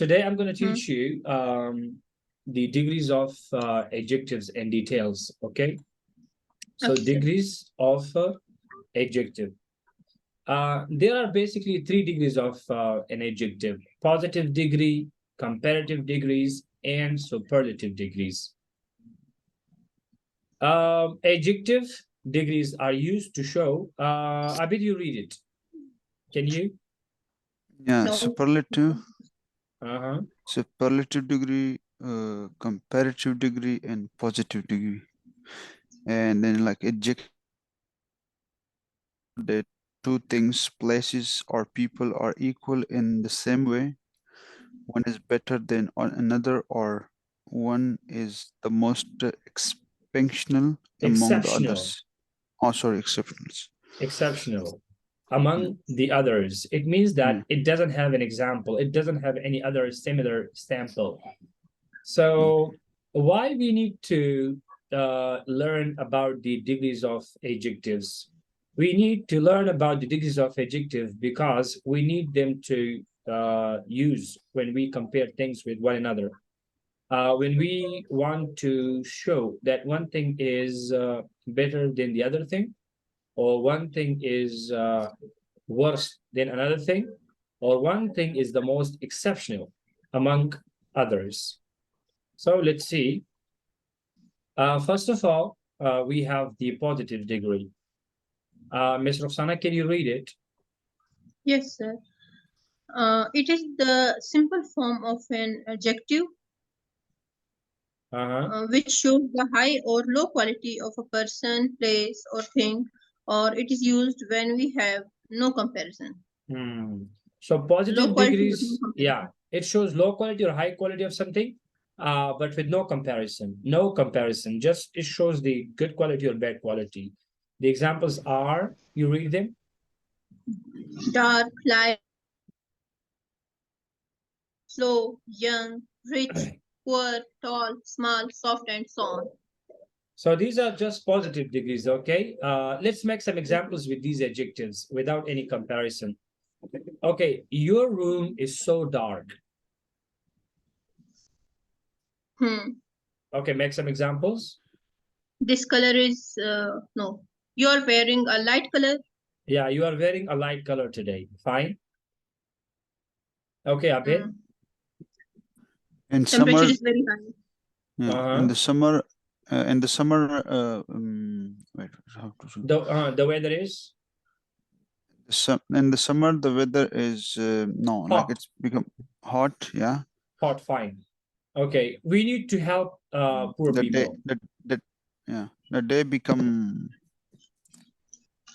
Today I'm going to Hmm. teach you the degrees of adjectives and details. Okay. So Okay, sir. degrees of adjective. There are basically 3 degrees of an adjective: positive degree, comparative degrees, and superlative degrees. Adjective degrees are used to show. I bet you read it. Can you? Yeah, No. Uh-huh. superlative degree, comparative degree, and positive degree. And then like adjective, that two things, places, or people are equal in the same way. One is better than another, or one is the most exceptional among the Exceptional. others. Oh, sorry, exceptionals. Exceptional Yeah. among the others. It means that Yeah. it doesn't have an example. It doesn't have any other similar sample. Mm. So why we need to learn about the degrees of adjectives? We need to learn about the degrees of adjective because we need them to use when we compare things with one another. When we want to show that one thing is better than the other thing, or one thing is worse than another thing, or one thing is the most exceptional among others. So let's see. First of all, we have the positive degree. Ms. Roxana, can you read it? Yes, sir. It is the simple form of an adjective Uh-huh. which shows the high or low quality of a person, place, or thing, or it is used when we have no comparison. Hmm. So Low positive quality with no degrees, yeah, comparison. it shows low quality or high quality of something, but with no comparison. No comparison. Just it shows the good quality or bad quality. The examples are, you read them? Dark, light, slow, young, rich, poor, tall, small, soft, and so on. So these are just positive degrees, okay? Let's make some examples with these adjectives without any comparison. Okay, your room is so dark. Hmm. Okay, make some examples. This color is no. You are wearing a light color. Yeah, you are wearing a light color today. Fine. Okay, Abid. Hmm. In Temperature summer, is very high. yeah, Uh-huh. in the summer, wait, how to say? The weather is In the summer, the weather is no, like hot. it's become hot. Yeah, Hot, fine. Okay, we need to help poor the day, people. yeah, the day become.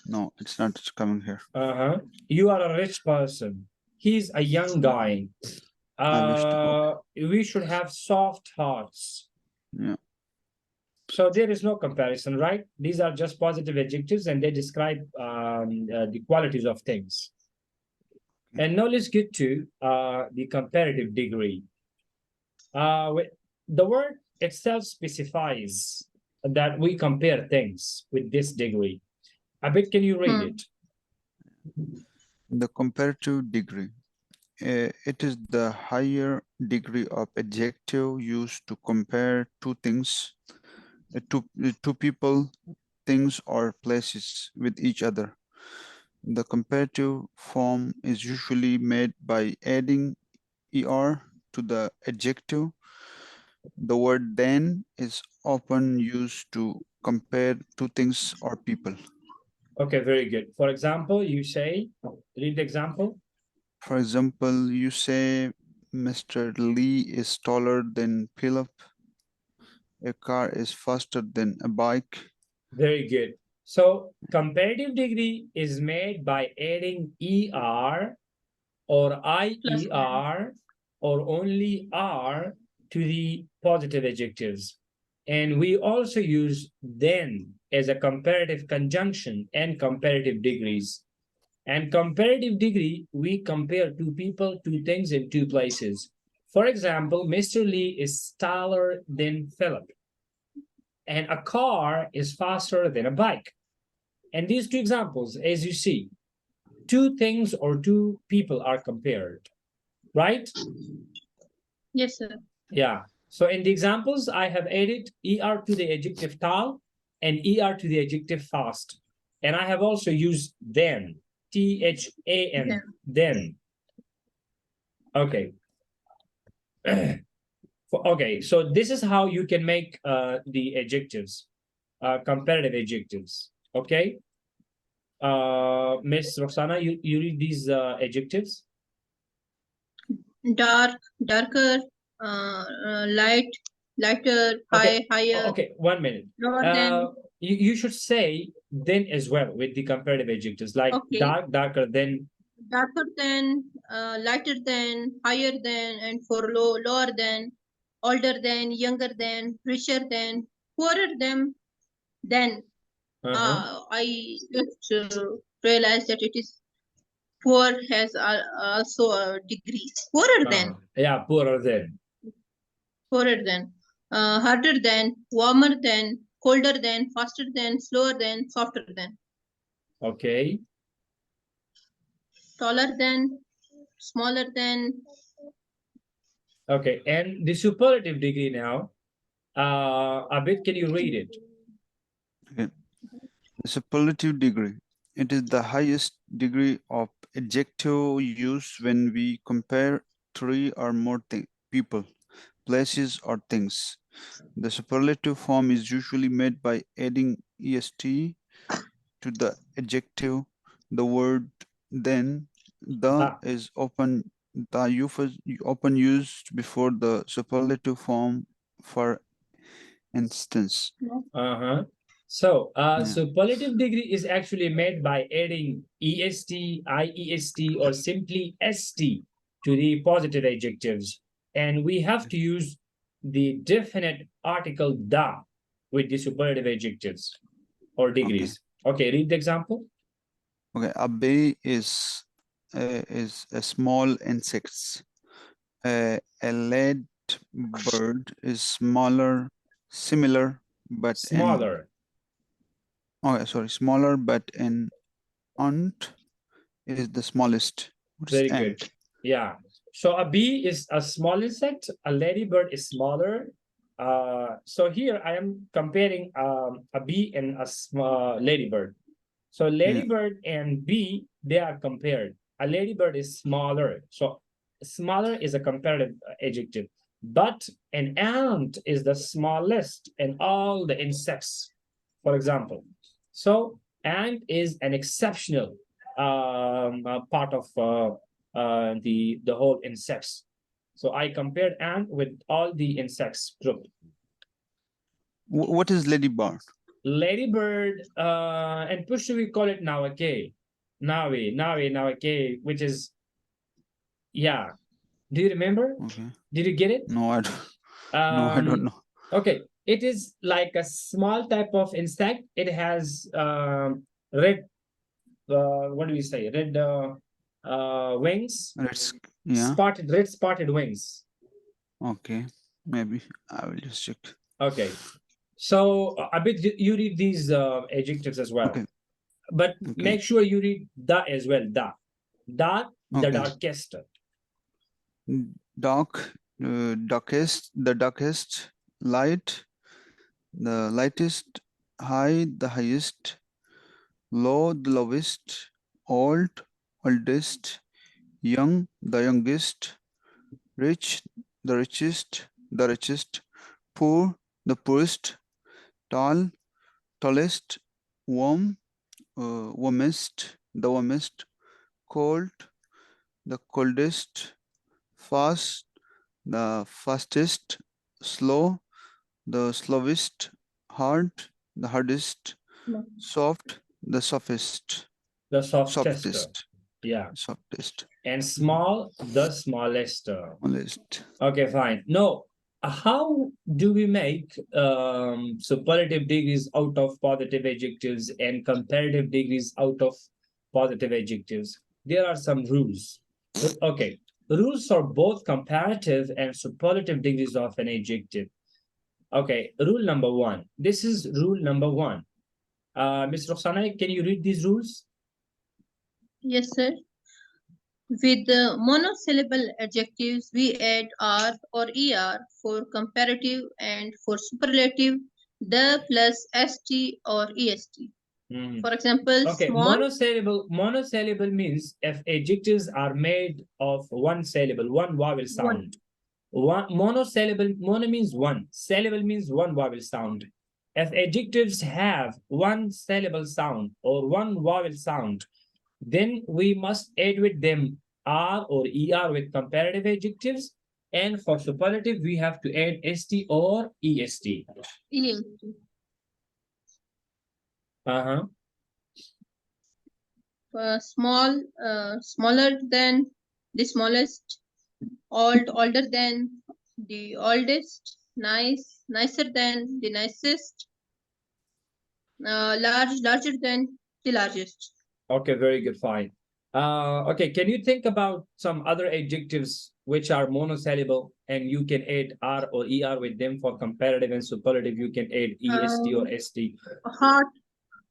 No, it's not coming here. Uh-huh. You are a rich person. He's a young guy. I wish to. Okay. We should have soft hearts. Yeah. So there is no comparison, right? These are just positive adjectives and they describe the qualities of things. And now let's get to the comparative degree. The word itself specifies that we compare things with this degree. Abid, can you read Hmm. it? The comparative degree. It is the higher degree of adjective used to compare two things, two people, things, or places with each other. The comparative form is usually made by adding er to the adjective. The word then is often used to compare two things or people. Okay, very good. For example, you say, read the example. For example, you say Mr. Lee is taller than Philip. A car is faster than a bike. Very good. So comparative degree is made by adding er or Plus one. IER or only R to the positive adjectives. And we also use then as a comparative conjunction and comparative degrees. And comparative degree, we compare two people, two things, in two places. For example, Mr. Lee is taller than Philip, and a car is faster than a bike. And these two examples, as you see, two things or two people are compared, right? Yes, sir. Yeah. So in the examples, I have added er to the adjective tal and er to the adjective fast. And I have also used then, than, then. Okay. Okay, so this is how you can make the adjectives, comparative adjectives. Okay. Miss Roxana, you read these adjectives? Dark, darker, light, lighter, Okay. high, higher, Okay, 1 minute. lower than. You should say then as well with the comparative adjectives like Okay. dark, darker than. Darker than, lighter than, higher than, and for low, lower than, older than, younger than, richer than, poorer than. I just realized that it is poor has also a degree. Yeah, poorer than. Poorer than, harder than, warmer than, colder than, faster than, slower than, softer than, Okay. taller than, smaller than. Okay, and the superlative degree now. Abid, can you read it? Okay. The superlative degree. It is the highest degree of adjective used when we compare three or more people, places, or things. The superlative form is usually made by adding est to the adjective. The word then, the Ah, is often used before the superlative form. For instance, uh-huh. So, yeah, superlative degree is actually made by adding est, iest, or simply st to the positive adjectives. And we have to use the definite article da with the superlative adjectives or okay, degrees. Okay, read the example. okay. A bee is a small insect. A lead bird is similar, but an Smaller. smaller, but an ant is the smallest. What is Very good. ant? Yeah. So a bee is a small insect. A ladybird is smaller. So here I am comparing a bee and a ladybird. So Yeah, ladybird and bee, they are compared. A ladybird is smaller. So smaller is a comparative adjective. But an ant is the smallest in all the insects, for example. So ant is an exceptional part of the whole insects. So I compared ant with all the insects group. What is ladybird? Ladybird and Pushu we call it nawake, nawake, which is, yeah. Do you remember? Okay. Did you get it? No, I don't. No, I don't know. Okay, it is like a small type of insect. It has red. What do we say? Red wings, Let's. Yeah. red spotted wings. Okay. Maybe I will just check. Okay, so a bit you read these adjectives as well, Okay. but Okay. make sure you read the as well. The Okay. darkest. Dark, the darkest, light, the lightest, high, the highest, low, the lowest, old, oldest, young, the youngest, rich, the richest, poor, the poorest, tall, tallest, warm, warmest, the warmest, cold, the coldest, fast, the fastest, slow, the slowest, hard, the hardest, soft, the softest, The softest. softest, Yeah. softest, And small, the smallest. smallest. Okay, fine. No, how do we make superlative degrees out of positive adjectives and comparative degrees out of positive adjectives? There are some rules. Okay, rules for both comparative and superlative degrees of an adjective. Okay, rule number one. This is rule number one. Ms. Roxana, can you read these rules? Yes, sir. With the monosyllable adjectives, we add R or ER for comparative, and for superlative, the plus ST or EST. Mhm. For example, Okay, small, monosyllable means if adjectives are made of one syllable, one vowel sound. One monosyllable, mono means one, syllable means one vowel sound. If adjectives have one syllable sound or one vowel sound, then we must add with them R or ER with comparative adjectives. And for superlative, we have to add ST or EST. EST. Uh-huh. Small, smaller than, the smallest, old, older than, the oldest, nice, nicer than, the nicest, large, larger than, the largest. Okay, very good, fine. Okay, can you think about some other adjectives which are monosyllable and you can add R or ER with them for comparative and superlative? You can add EST or ST. Hot,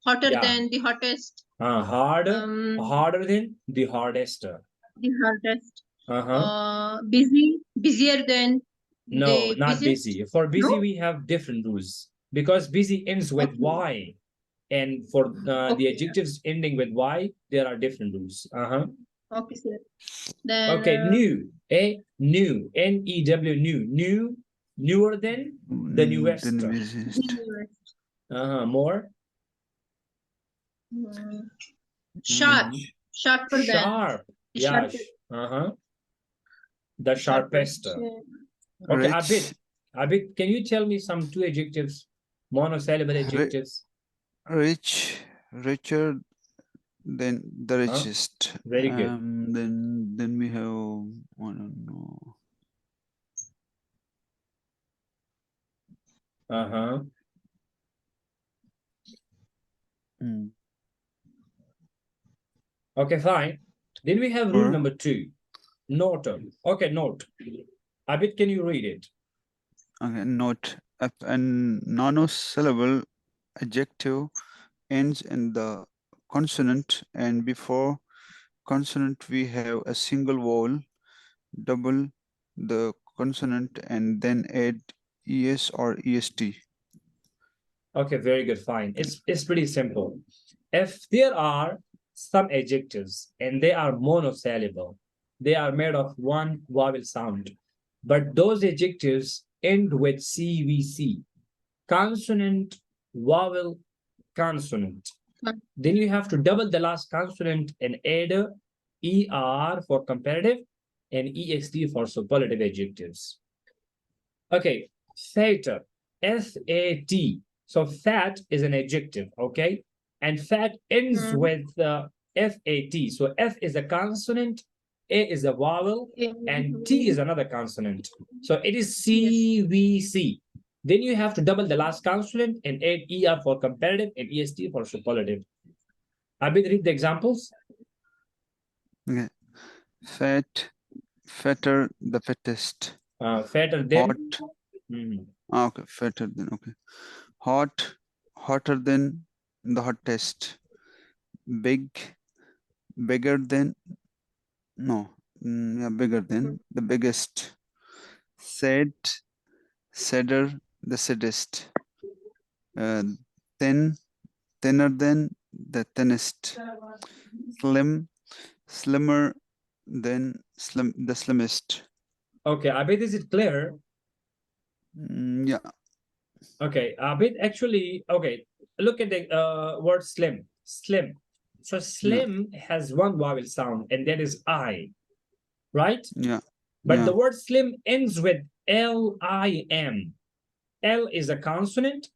hotter Yeah. than, the hottest, Harder than the hardest. the hardest, Uh-huh. busy, busier than, No, the not busiest. busy. For No? busy, we have different rules because busy ends with Okay. Y. And for the Okay. adjectives ending with Y, there are different rules. Uh-huh. Okay, sir. Then Okay, new. New. N-E-W, new. Newer than the newest. The newest. Uh-huh. More? sharp, sharper than, Sharp. the Yeah. sharpest, Uh-huh. The sharpest. Okay, Rich. Abid, can you tell me some two adjectives, monosyllable adjectives? Rich, richer than the richest. Very good. Then we have, I don't know. Uh-huh. Okay, fine. Then we have rule number 2. Note. Okay, note. Abid, can you read it? Okay, note. If a monosyllable adjective ends in the consonant and before consonant we have a single vowel, double the consonant and then add es or est. Okay, very good, fine. It's pretty simple. If there are some adjectives and they are monosyllable, they are made of one vowel sound, but those adjectives end with CVC, consonant, vowel, consonant. Then you have to double the last consonant and add a ER for comparative and EXT for superlative adjectives. Okay, fatter, F-A-T. So fat is an adjective, okay? And fat ends with F-A-T. So F is a consonant, A is a vowel, and T is another consonant. So it is CVC. Then you have to double the last consonant and add ER for comparative and EST for superlative. Abid, read the examples. Okay. Fat, fatter, the fattest. Fatter than. Hot. Okay, fatter than. Okay. Hot, hotter than the hottest. Big, bigger than. No, yeah, bigger than the biggest. Sad, sadder, the saddest. Thin, thinner than the thinnest. Slim, slimmer than the slimmest. Okay, Abid, is it clear? Yeah. Okay, Abid, actually, okay, look at the word slim. Slim. So slim has one vowel sound, and that is I, right? Yeah. But the word slim ends with L-I-M. L is a consonant,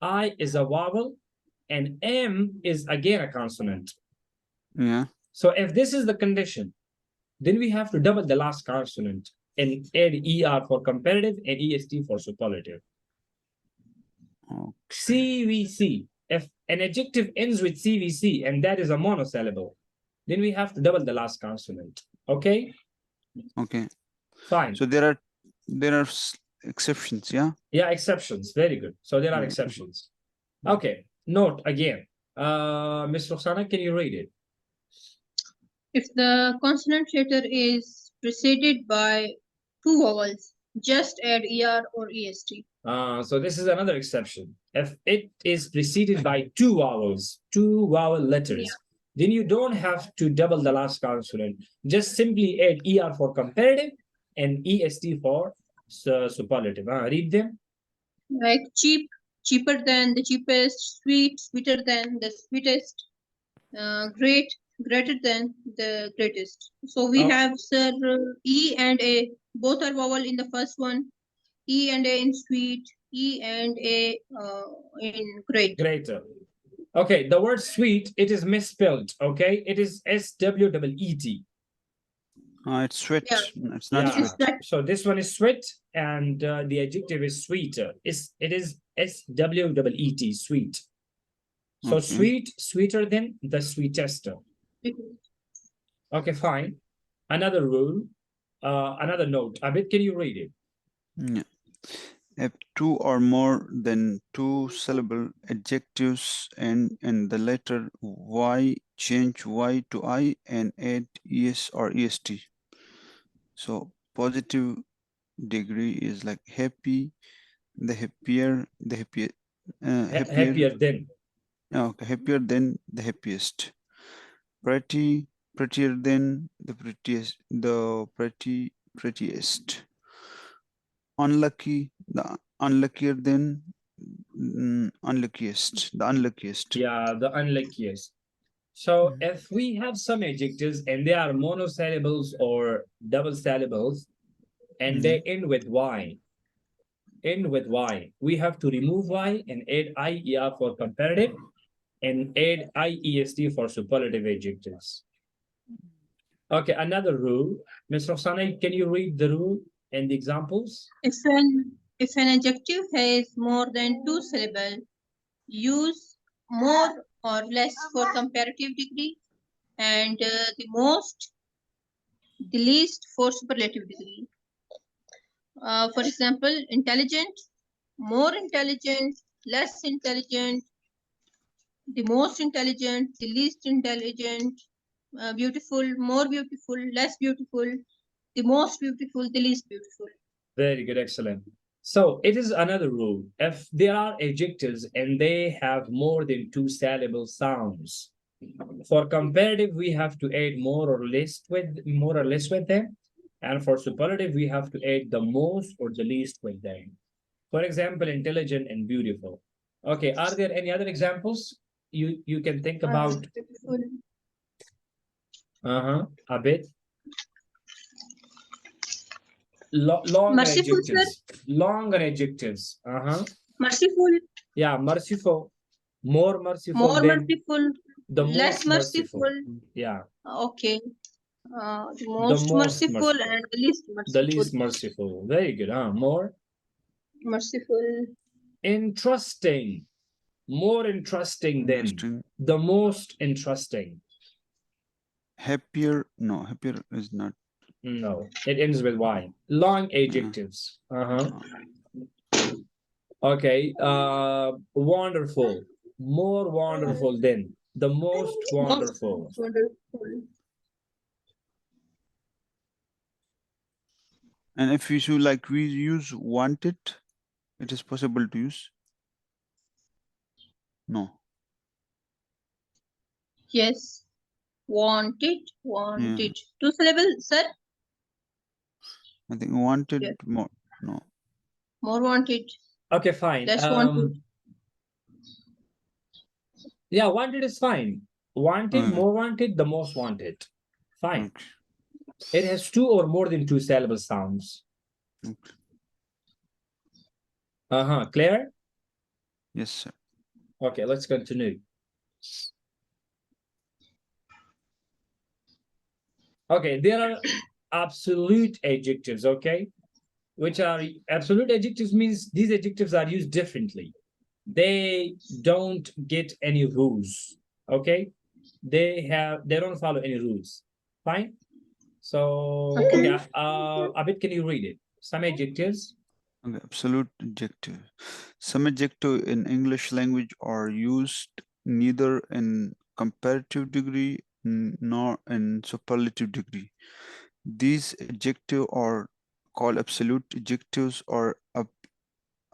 I is a vowel, and M is again a consonant. Yeah. So if this is the condition, then we have to double the last consonant and add ER for comparative and EST for superlative. Okay. CVC. If an adjective ends with CVC and that is a monosyllable, then we have to double the last consonant. Okay? Okay. Fine. So there are exceptions, yeah? Yeah, exceptions. Very good. So there are exceptions. Okay. Note again. Ms. Roxana, can you read it? If the consonant letter is preceded by two vowels, just add er or est. So this is another exception. If it is preceded by two vowels, two vowel letters, then you don't have to double the last consonant. Just simply add er for comparative and est for superlative. Read them. Like cheap, cheaper than the cheapest, sweet, sweeter than the sweetest, great, greater than the greatest. So we have sir E and A. Both are vowel in the first one. E and A in sweet. E and A in great. Greater. Okay, the word sweet, it is misspelled. Okay, it is SWEET. It's sweet. Yeah. It's not Yeah. sweet. So this one is sweet, and the adjective is sweeter. It is SWEET, sweet. So Okay. sweet, sweeter than the sweetest. Okay, fine. Another rule, another note. Abid, can you read it? Yeah. If two or more than two syllable adjectives end in the letter Y, change Y to I and add es or est. So positive degree is like happy, the happier, the happier, Happier than. okay, happier than the happiest. Pretty, prettier than the prettiest, the prettiest. Unlucky, the unluckier than unluckiest, the unluckiest. Yeah, the unluckiest. So if we have some adjectives and they are monosyllables or double syllables and they end with Y, we have to remove Y and add IER for comparative and add IEST for superlative adjectives. Okay, another rule. Ms. Roxana, can you read the rule and the examples? If an adjective has more than two syllables, use more or less for comparative degree, and the most, the least for superlative degree. For example, intelligent, more intelligent, less intelligent, the most intelligent, the least intelligent, beautiful, more beautiful, less beautiful, the most beautiful, the least beautiful. Very good, excellent. So it is another rule. If there are adjectives and they have more than two syllable sounds, for comparative, we have to add more or less with them. And for superlative, we have to add the most or the least with them. For example, intelligent and beautiful. Okay, are there any other examples you can think about? Beautiful. A bit. Long Merciful, adjectives. Longer adjectives. merciful, Yeah, merciful. More merciful more than merciful, the less most merciful. merciful. Yeah, Okay. The the most most merciful merciful. and the least The merciful. least merciful. Very good. More Merciful. interesting. More interesting than Interesting. the most interesting. Happier, no, happier is not. No, it ends with Y. Long adjectives. Okay. Wonderful. More wonderful than the most wonderful. Wonderful. And if we should like we use wanted, it is possible to use. No. Yes. Wanted. Wanted. Two syllables, sir? I think wanted Yeah. more. No. More wanted. Okay, fine. Less wanted. Yeah, wanted is fine. Wanted, Okay. more wanted, the most wanted. Fine. Okay. It has two or more than two syllable sounds. Okay. Clear? Yes, sir. Okay, let's continue. Okay, there are absolute adjectives, okay? Which are absolute adjectives means these adjectives are used differently. They don't get any rules, okay? They don't follow any rules. Fine? So, okay, Abid, can you read it? Some adjectives. Okay. Absolute adjective. Some adjective in English language are used neither in comparative degree nor in superlative degree. These adjectives are called absolute adjectives or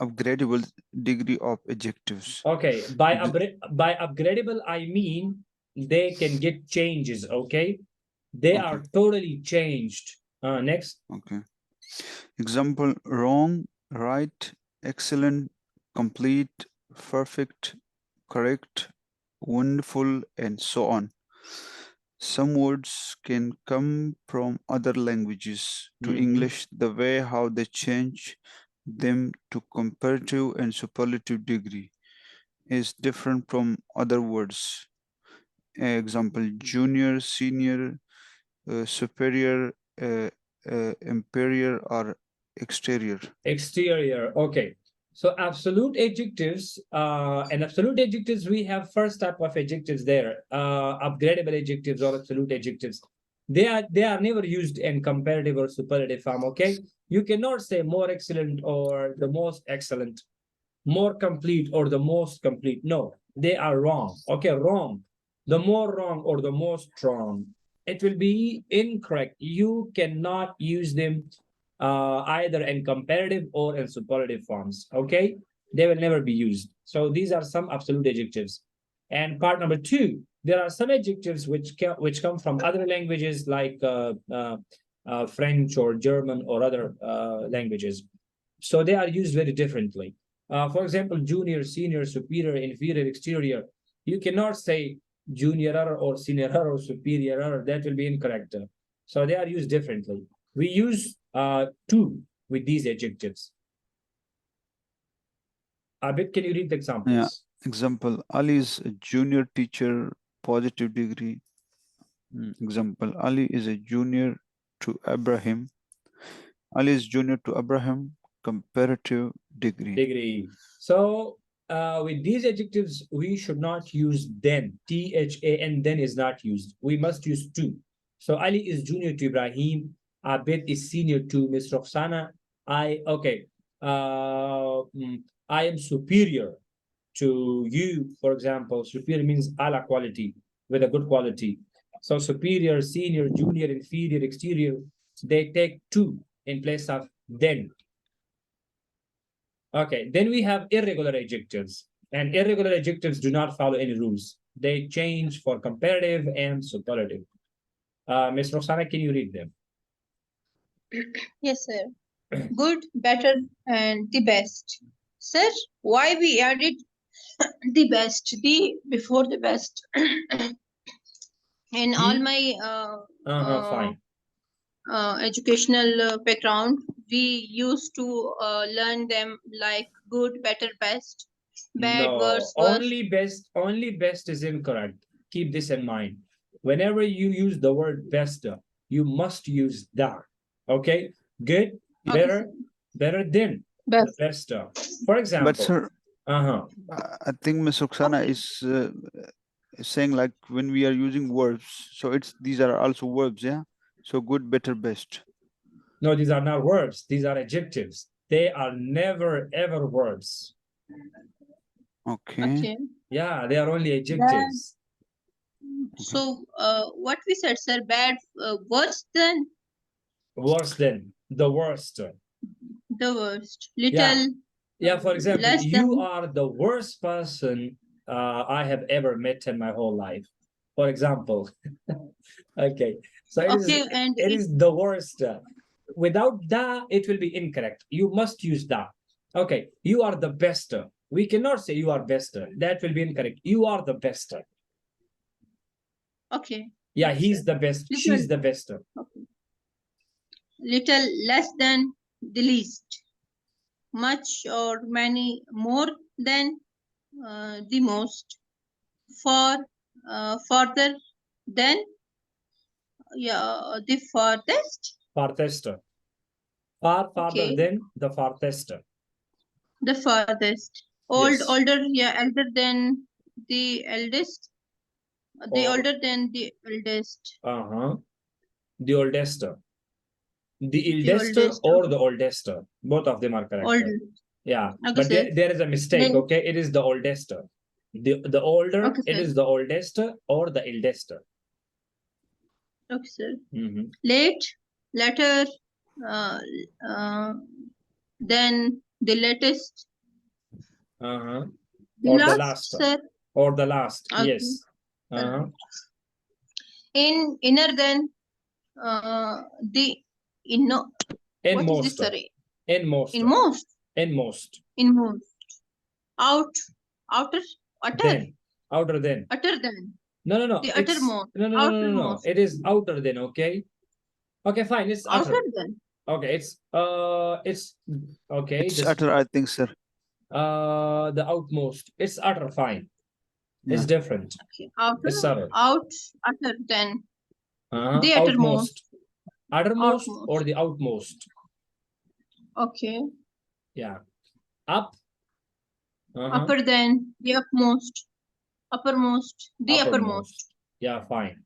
upgradable degree of adjectives. Okay, by upgradable, I mean they can get changes, okay? They Okay. are totally changed. Next. Okay. Example: wrong, right, excellent, complete, perfect, correct, wonderful, and so on. Some words can come from other languages to English. The way how they change them to comparative and superlative degree is different from other words. Example: junior, senior, superior, inferior, or exterior. Exterior, okay. So absolute adjectives, and absolute adjectives, we have first type of adjectives there, upgradable adjectives or absolute adjectives. They are never used in comparative or superlative form, okay? You cannot say more excellent or the most excellent, more complete or the most complete. No, they are wrong. Okay, wrong. The more wrong or the most wrong. It will be incorrect. You cannot use them either in comparative or in superlative forms. Okay, they will never be used. So these are some absolute adjectives. And part number two, there are some adjectives which come from other languages like French or German or other languages. So they are used very differently. For example, junior, senior, superior, inferior, exterior. You cannot say junior or senior or superior. That will be incorrect. So they are used differently. We use to with these adjectives. Abid, can you read the examples? Yeah. Example: Ali is a junior teacher, positive degree. Example: Ali is a junior to Abraham. Ali is junior to Abraham, comparative degree. Degree. So with these adjectives, we should not use then. THAN then is not used. We must use to. So Ali is junior to Ibrahim. Abid is senior to Miss Roxana. Okay. I am superior to you, for example. Superior means ala quality, with a good quality. So superior, senior, junior, inferior, exterior, they take to in place of then. Okay, then we have irregular adjectives. And irregular adjectives do not follow any rules. They change for comparative and superlative. Ms. Roxana, can you read them? Yes, sir. Good, better, and the best. Sir, why we added the best, the before the best? In all my Fine. educational background, we used to learn them like good, better, best, bad, No, worse, worse. only best is incorrect. Keep this in mind. Whenever you use the word best, you must use that. Okay? Good, Okay, better, sir. better than the Best. best. For But example, sir, uh-huh. I think Ms. Roxana Okay. is saying like when we are using verbs, so it's these are also verbs, yeah. So good, better, best. No, these are not verbs. These are adjectives. They are never ever verbs. Okay. Okay. Yeah, they are only Bad. adjectives. So, what we said, sir, bad, worse than Worse than the worst. the worst. Little, Yeah. Yeah, for example, less you than. are the worst person I have ever met in my whole life. For example. Okay. So Okay, and it is the worst. Without that, it will be incorrect. You must use that. Okay, you are the best. We cannot say you are best. That will be incorrect. You are the best. okay. Yeah, Yes, he's sir. the best. Little, She's the best. okay. Little less than the least. Much or many more than the most. Far, further than, yeah, the farthest. Farthest. Far farther Okay, than the farthest. the farthest. Yes. Older, yeah, elder than the eldest. The Or older than the eldest. the oldest. The The eldest oldest. or Okay. the oldest. Both of them are correct. Old. Yeah, Okay, but sir. there is a mistake. Then, Okay, it is the oldest. The older, okay, it sir. is the oldest or the eldest. Okay, sir. Mhm. Late, later, then the latest, Uh-huh. the Or the last, last, sir. or the last. Okay. Yes. Uh-huh. In inner, then the inno. What is this, Inmost. sorry? Inmost. Inmost. Inmost. Inmost. Out. Outer. Utter. Then. Outer then. Utter then. No, no, no. The It's uttermost. no, no, no, no, no, no. Outermost. It is outer then. Okay. Okay, fine. It's utter. Outer then. Okay. It's okay. It's This utter, I think, sir. the outmost. It's utter. Fine. It's Yeah. different. Okay. Outer. It's subtle. Out. Utter then. Uh-huh. The uttermost. Uttermost Outmost. or the outmost. Okay. Yeah. Up. Uh-huh. Upper then. The upmost. Uppermost. The uppermost. Yeah, fine.